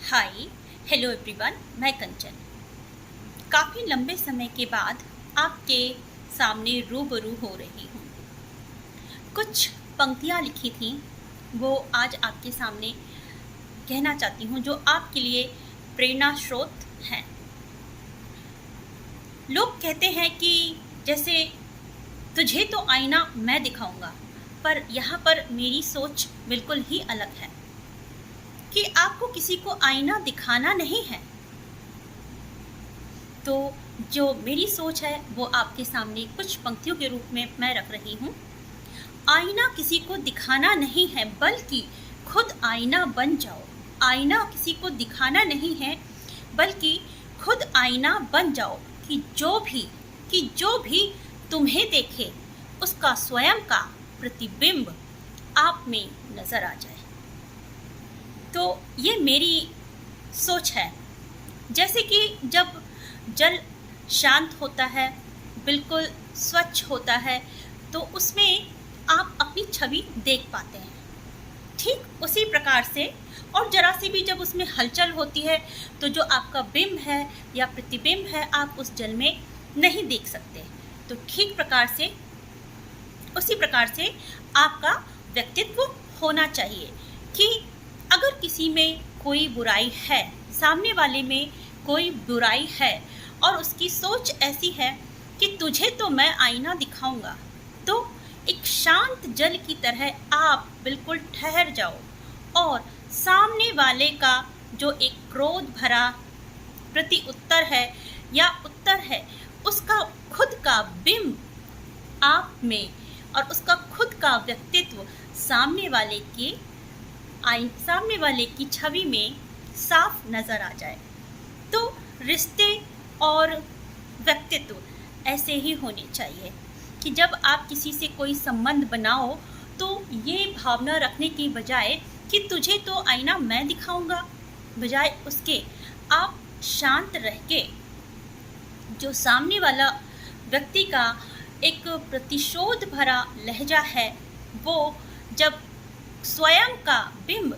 Hi hello everyone, मैं कंचन। काफ़ी लंबे समय के बाद आपके सामने रूबरू हो रही हूँ। कुछ पंक्तियाँ लिखी थी, वो आज आपके सामने कहना चाहती हूँ, जो आपके लिए प्रेरणा स्रोत हैं। लोग कहते हैं कि जैसे तुझे तो आईना मैं दिखाऊंगा, पर यहाँ पर मेरी सोच बिल्कुल ही अलग है कि आपको किसी को आईना दिखाना नहीं है। तो जो मेरी सोच है वो आपके सामने कुछ पंक्तियों के रूप में मैं रख रही हूँ। आईना किसी को दिखाना नहीं है, बल्कि खुद आईना बन जाओ। आईना किसी को दिखाना नहीं है, बल्कि खुद आईना बन जाओ कि जो भी तुम्हें देखे उसका स्वयं का प्रतिबिंब आप में नजर आ जाए। तो ये मेरी सोच है। जैसे कि जब जल शांत होता है, बिल्कुल स्वच्छ होता है, तो उसमें आप अपनी छवि देख पाते हैं। ठीक उसी प्रकार से, और जरा सी भी जब उसमें हलचल होती है तो जो आपका बिंब है या प्रतिबिंब है, आप उस जल में नहीं देख सकते। तो ठीक उसी प्रकार से आपका व्यक्तित्व होना चाहिए कि अगर किसी में कोई बुराई है, सामने वाले में कोई बुराई है और उसकी सोच ऐसी है कि तुझे तो मैं आईना दिखाऊंगा, तो एक शांत जल की तरह आप बिल्कुल ठहर जाओ और सामने वाले का जो एक क्रोध भरा प्रति उत्तर है या उत्तर है, उसका खुद का बिंब आप में और उसका खुद का व्यक्तित्व सामने वाले की छवि में साफ नजर आ जाए। तो रिश्ते और व्यक्तित्व ऐसे ही होने चाहिए कि जब आप किसी से कोई संबंध बनाओ तो ये भावना रखने की बजाय कि तुझे तो आईना मैं दिखाऊंगा, बजाय उसके आप शांत रह के जो सामने वाला व्यक्ति का एक प्रतिशोध भरा लहजा है, वो जब स्वयं का बिंब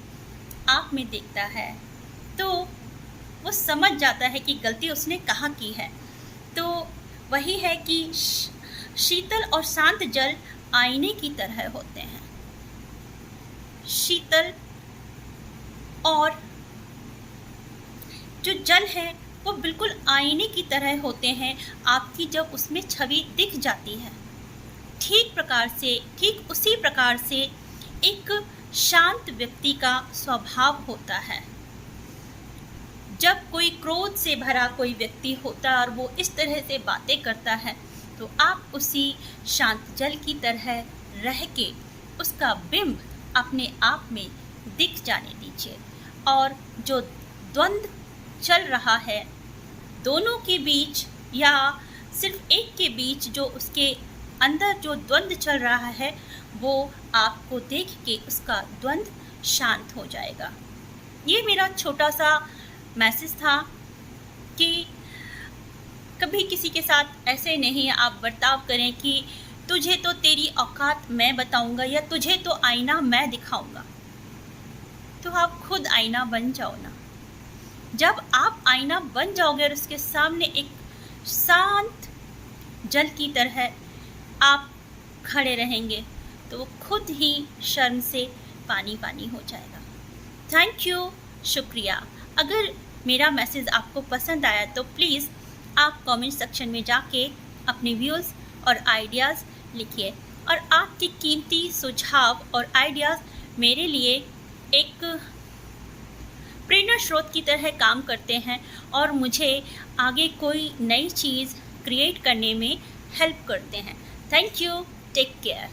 आप में देखता है तो वो समझ जाता है कि गलती उसने कहाँ की है। तो वही है कि शीतल और शांत जल आईने की तरह होते हैं। शीतल और जो जल है वो बिल्कुल आईने की तरह होते हैं, आपकी जब उसमें छवि दिख जाती है। ठीक उसी प्रकार से एक शांत व्यक्ति का स्वभाव होता है। जब कोई क्रोध से भरा कोई व्यक्ति होता है और वो इस तरह से बातें करता है, तो आप उसी शांत जल की तरह रह के उसका बिंब अपने आप में दिख जाने दीजिए। और जो द्वंद्व चल रहा है दोनों के बीच या सिर्फ एक के बीच, जो उसके अंदर जो द्वंद्व चल रहा है, वो आपको देख के उसका द्वंद्व शांत हो जाएगा। ये मेरा छोटा सा मैसेज था कि कभी किसी के साथ ऐसे नहीं आप बर्ताव करें कि तुझे तो तेरी औकात मैं बताऊंगा या तुझे तो आईना मैं दिखाऊंगा। तो आप खुद आईना बन जाओ ना। जब आप आईना बन जाओगे और उसके सामने एक शांत जल की तरह आप खड़े रहेंगे, तो वो खुद ही शर्म से पानी पानी हो जाएगा। थैंक यू, शुक्रिया। अगर मेरा मैसेज आपको पसंद आया तो प्लीज़ आप कमेंट सेक्शन में जाके अपने व्यूज़ और आइडियाज़ लिखिए। और आपके कीमती सुझाव और आइडियाज़ मेरे लिए एक प्रेरणा स्रोत की तरह काम करते हैं और मुझे आगे कोई नई चीज़ क्रिएट करने में हेल्प करते हैं। Thank you, take care.